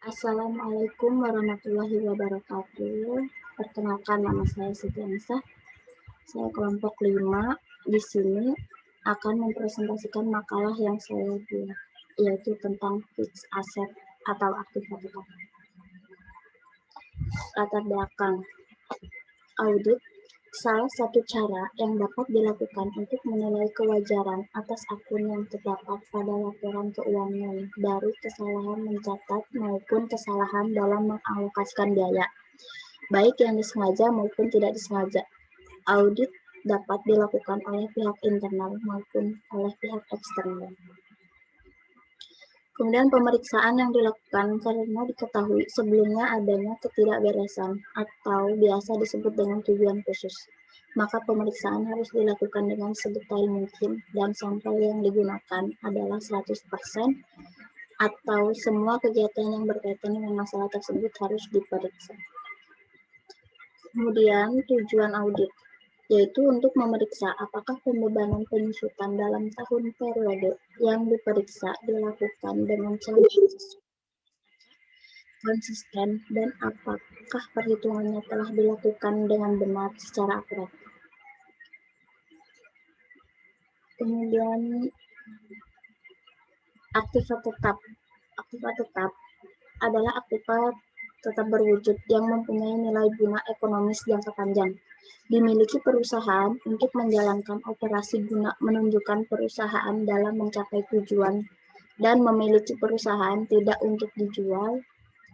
Assalamualaikum warahmatullahi wabarakatuh. Perkenalkan, nama saya Siti Anissa. Saya kelompok 5. Di sini akan mempresentasikan makalah yang saya buat, yaitu tentang fixed asset atau aktif tetap. Latar belakang audit salah satu cara yang dapat dilakukan untuk menilai kewajaran atas akun yang terdapat pada laporan keuangan dari kesalahan mencatat maupun kesalahan dalam mengalokasikan biaya, baik yang disengaja maupun tidak disengaja. Audit dapat dilakukan oleh pihak internal maupun oleh pihak eksternal. Kemudian pemeriksaan yang dilakukan karena diketahui sebelumnya adanya ketidakberesan atau biasa disebut dengan tujuan khusus. Maka pemeriksaan harus dilakukan dengan sedetail mungkin dan sampel yang digunakan adalah 100% atau semua kegiatan yang berkaitan dengan masalah tersebut harus diperiksa. Kemudian tujuan audit yaitu untuk memeriksa apakah pembebanan penyusutan dalam tahun periode yang diperiksa dilakukan dengan cara konsisten dan apakah perhitungannya telah dilakukan dengan benar secara akurat. Kemudian aktiva tetap. Aktiva tetap adalah aktiva tetap berwujud yang mempunyai nilai guna ekonomis jangka panjang. Dimiliki perusahaan untuk menjalankan operasi guna menunjukkan perusahaan dalam mencapai tujuan dan memiliki perusahaan tidak untuk dijual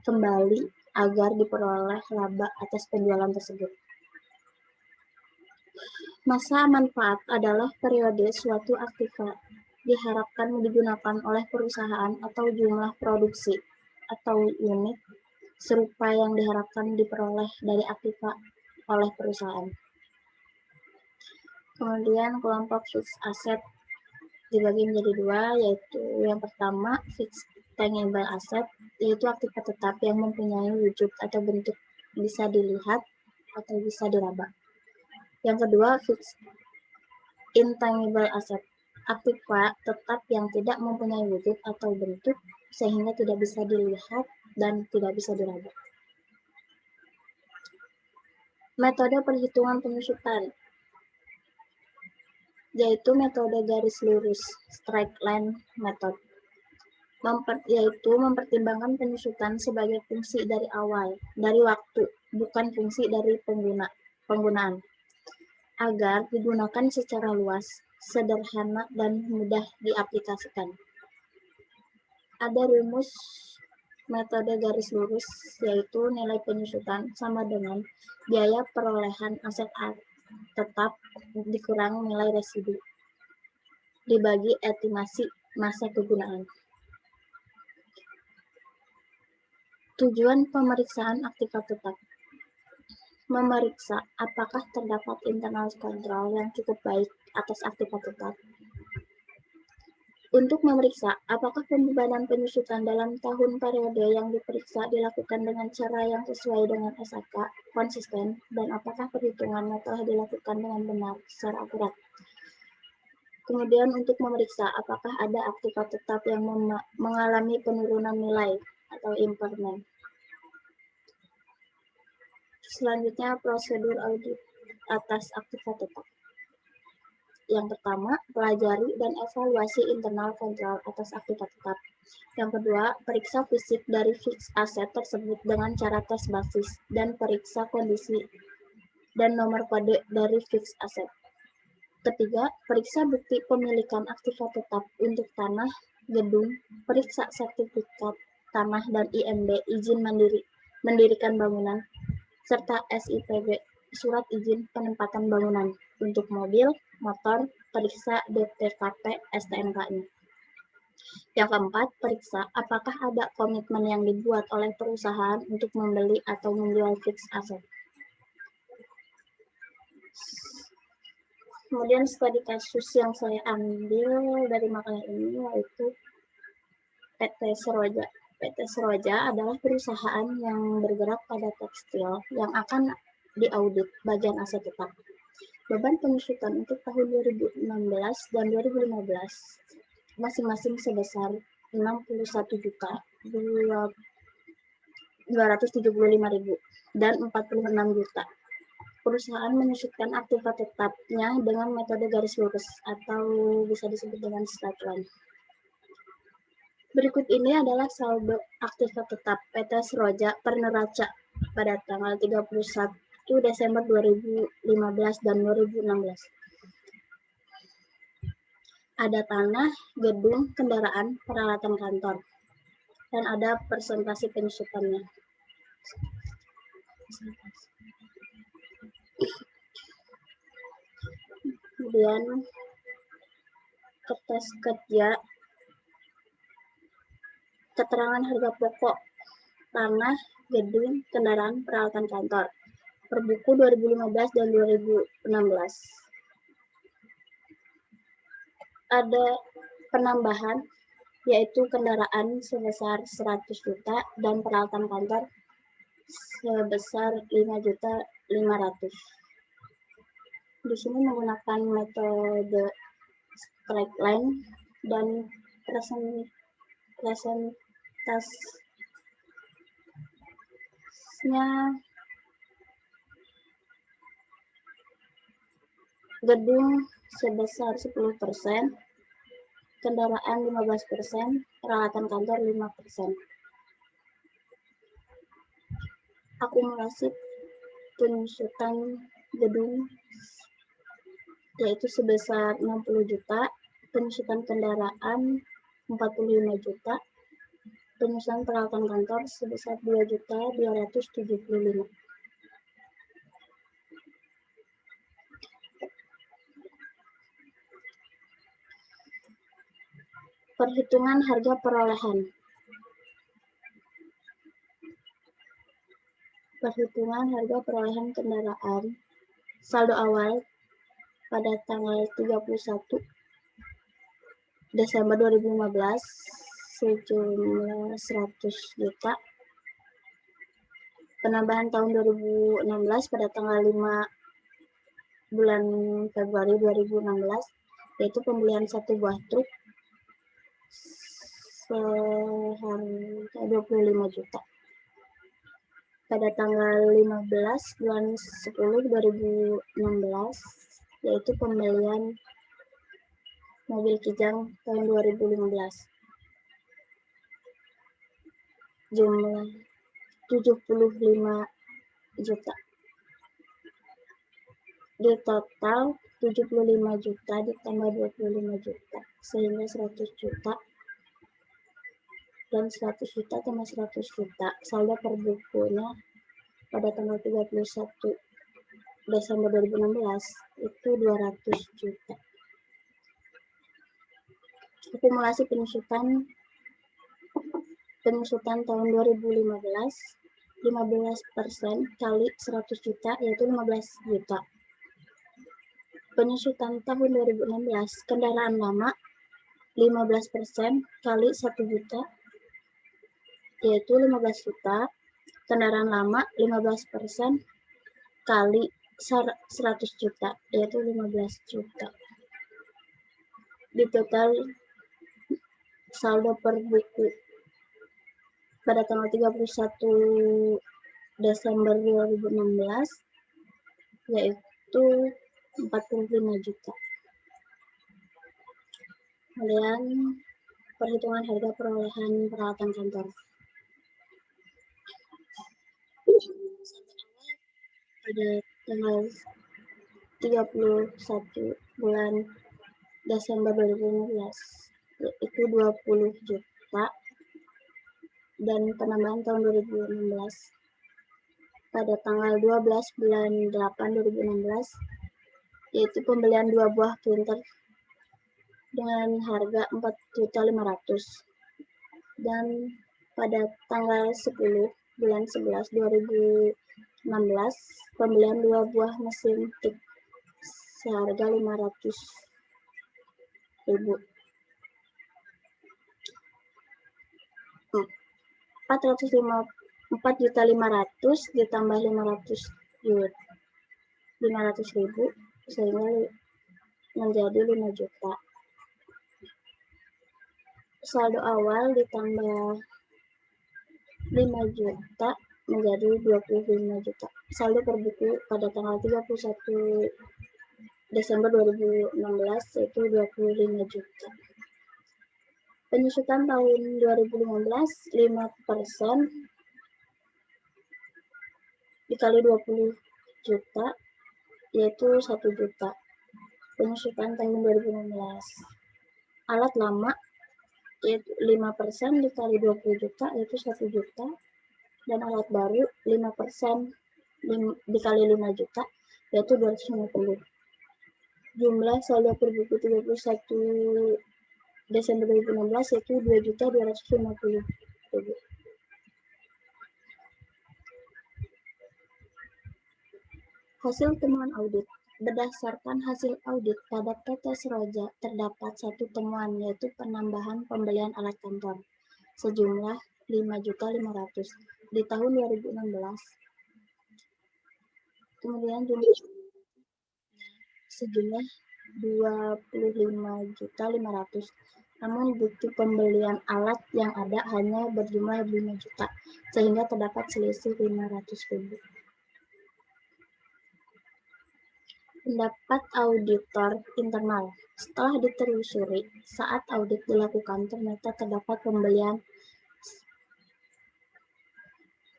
kembali agar diperoleh laba atas penjualan tersebut. Masa manfaat adalah periode suatu aktiva diharapkan digunakan oleh perusahaan atau jumlah produksi atau unit serupa yang diharapkan diperoleh dari aktiva oleh perusahaan. Kemudian kelompok fixed asset dibagi menjadi dua, yaitu yang pertama fixed tangible asset, yaitu aktiva tetap yang mempunyai wujud atau bentuk bisa dilihat atau bisa diraba. Yang kedua fixed intangible asset, aktiva tetap yang tidak mempunyai wujud atau bentuk sehingga tidak bisa dilihat dan tidak bisa diraba. Metode perhitungan penyusutan yaitu metode garis lurus straight line method, yaitu mempertimbangkan penyusutan sebagai fungsi dari awal, dari waktu, bukan fungsi dari penggunaan, agar digunakan secara luas, sederhana, dan mudah diaplikasikan. Ada rumus metode garis lurus, yaitu nilai penyusutan sama dengan biaya perolehan aset tetap dikurang nilai residu dibagi estimasi masa kegunaan. Tujuan pemeriksaan aktiva tetap: memeriksa apakah terdapat internal kontrol yang cukup baik atas aktiva tetap. Untuk memeriksa apakah pembebanan penyusutan dalam tahun periode yang diperiksa dilakukan dengan cara yang sesuai dengan SAK, konsisten, dan apakah perhitungannya telah dilakukan dengan benar secara akurat. Kemudian untuk memeriksa apakah ada aktiva tetap yang mengalami penurunan nilai atau impairment. Selanjutnya prosedur audit atas aktiva tetap. Yang pertama, pelajari dan evaluasi internal kontrol atas aktiva tetap. Yang kedua, periksa fisik dari fixed asset tersebut dengan cara tes basis dan periksa kondisi dan nomor kode dari fixed asset. Ketiga, periksa bukti pemilikan aktiva tetap untuk tanah, gedung, periksa sertifikat tanah dan IMB, izin mendirikan bangunan, serta SIPB, surat izin penempatan bangunan. Untuk mobil, motor, periksa DTKP STNK-nya. Yang keempat, periksa apakah ada komitmen yang dibuat oleh perusahaan untuk membeli atau menjual fixed asset. Kemudian studi kasus yang saya ambil dari makalah ini yaitu PT Seroja. PT Seroja adalah perusahaan yang bergerak pada tekstil yang akan diaudit bagian aset tetap. Beban penyusutan untuk tahun 2016 dan 2015 masing-masing sebesar 61 juta, 275.000 dan 46 juta. Perusahaan menyusutkan aktiva tetapnya dengan metode garis lurus atau bisa disebut dengan straight line. Berikut ini adalah saldo aktiva tetap PT Seroja Perneraca pada tanggal 31 Desember 2015 dan 2016. Ada tanah, gedung, kendaraan, peralatan kantor, dan ada presentasi penyusutannya. Kemudian kertas kerja, keterangan harga pokok tanah, gedung, kendaraan, peralatan kantor per buku 2015 dan 2016. Ada penambahan yaitu kendaraan sebesar 100 juta dan peralatan kantor sebesar 5.500.000. Di sini menggunakan metode straight line dan presentasinya gedung sebesar 10%, kendaraan 15%, peralatan kantor 5%. Akumulasi penyusutan gedung yaitu sebesar 60 juta, penyusutan kendaraan 45 juta, penyusutan peralatan kantor sebesar 2.275.000. Perhitungan harga perolehan. Perhitungan harga perolehan kendaraan saldo awal pada tanggal 31 Desember 2015 sejumlah 100 juta. Penambahan tahun 2016 pada tanggal 5 bulan Februari 2016 yaitu pembelian satu buah truk seharga 25 juta. Pada tanggal 15 bulan 10 2016 yaitu pembelian mobil Kijang tahun 2015 jumlah 75 juta. Di total 75 juta ditambah 25 juta sehingga 100 juta dan 100 juta tambah 100 juta. Saldo per bukunya pada tanggal 31 Desember 2016 itu 200 juta. Akumulasi penyusutan tahun 2015 15% kali 100 juta yaitu 15 juta. Penyusutan tahun 2016 kendaraan lama 15% kali 1 juta yaitu 15 juta. Kendaraan lama 15% kali 100 juta yaitu 15 juta. Di total saldo per buku pada tanggal 31 Desember 2016 yaitu 45 juta. Kemudian perhitungan harga perolehan peralatan kantor. Pada tanggal 31 bulan Desember 2015 yaitu 20 juta dan penambahan tahun 2016 pada tanggal 12 bulan 8 2016 yaitu pembelian 2 buah printer dengan harga 4.500.000 dan pada tanggal 10 bulan 11 2016 pembelian 2 buah mesin tik seharga 500.000. 4.500.000 ditambah 500.000 sehingga menjadi 5 juta. Saldo awal ditambah 5 juta menjadi 25 juta. Saldo per buku pada tanggal 31 Desember 2016 yaitu 25 juta. Penyusutan tahun 2015 5% dikali 20 juta yaitu 1 juta. Penyusutan tahun 2016 alat lama yaitu 5% dikali 20 juta yaitu 1 juta, dan alat baru 5% dikali 5 juta yaitu 250. Jumlah saldo per buku 31 Desember 2016 yaitu 2.250.000. Hasil temuan audit. Berdasarkan hasil audit pada PT Seroja terdapat satu temuan yaitu penambahan pembelian alat kantor sejumlah 5.500.000 di tahun 2016. Kemudian jumlah sejumlah 25.500.000. Namun bukti pembelian alat yang ada hanya berjumlah 5 juta sehingga terdapat selisih 500.000. Pendapat auditor internal. Setelah ditelusuri, saat audit dilakukan ternyata terdapat pembelian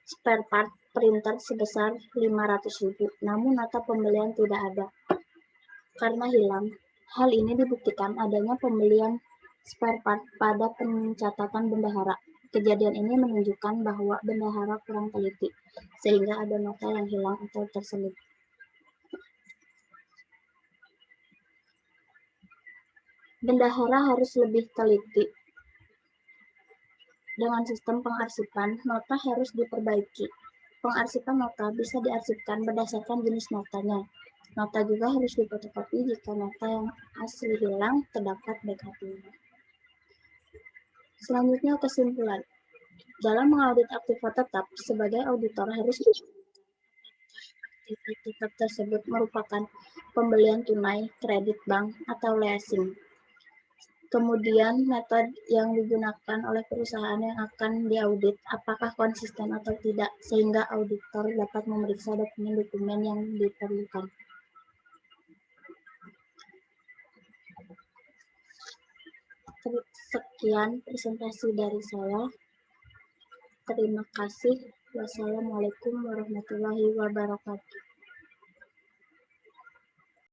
spare part printer sebesar 500.000, namun nota pembelian tidak ada karena hilang. Hal ini dibuktikan adanya pembelian spare part pada pencatatan bendahara. Kejadian ini menunjukkan bahwa bendahara kurang teliti, sehingga ada nota yang hilang atau terselip. Bendahara harus lebih teliti. Dengan sistem pengarsipan, nota harus diperbaiki. Pengarsipan nota bisa diarsipkan berdasarkan jenis notanya. Nota juga harus difotokopi jika nota yang asli hilang terdapat backup-nya. Selanjutnya kesimpulan. Dalam mengaudit aktiva tetap, sebagai auditor harus aktiva tetap tersebut merupakan pembelian tunai, kredit bank, atau leasing. Kemudian metode yang digunakan oleh perusahaan yang akan diaudit apakah konsisten atau tidak, sehingga auditor dapat memeriksa dokumen-dokumen yang diperlukan. Sekian presentasi dari saya. Terima kasih. Wassalamualaikum warahmatullahi wabarakatuh.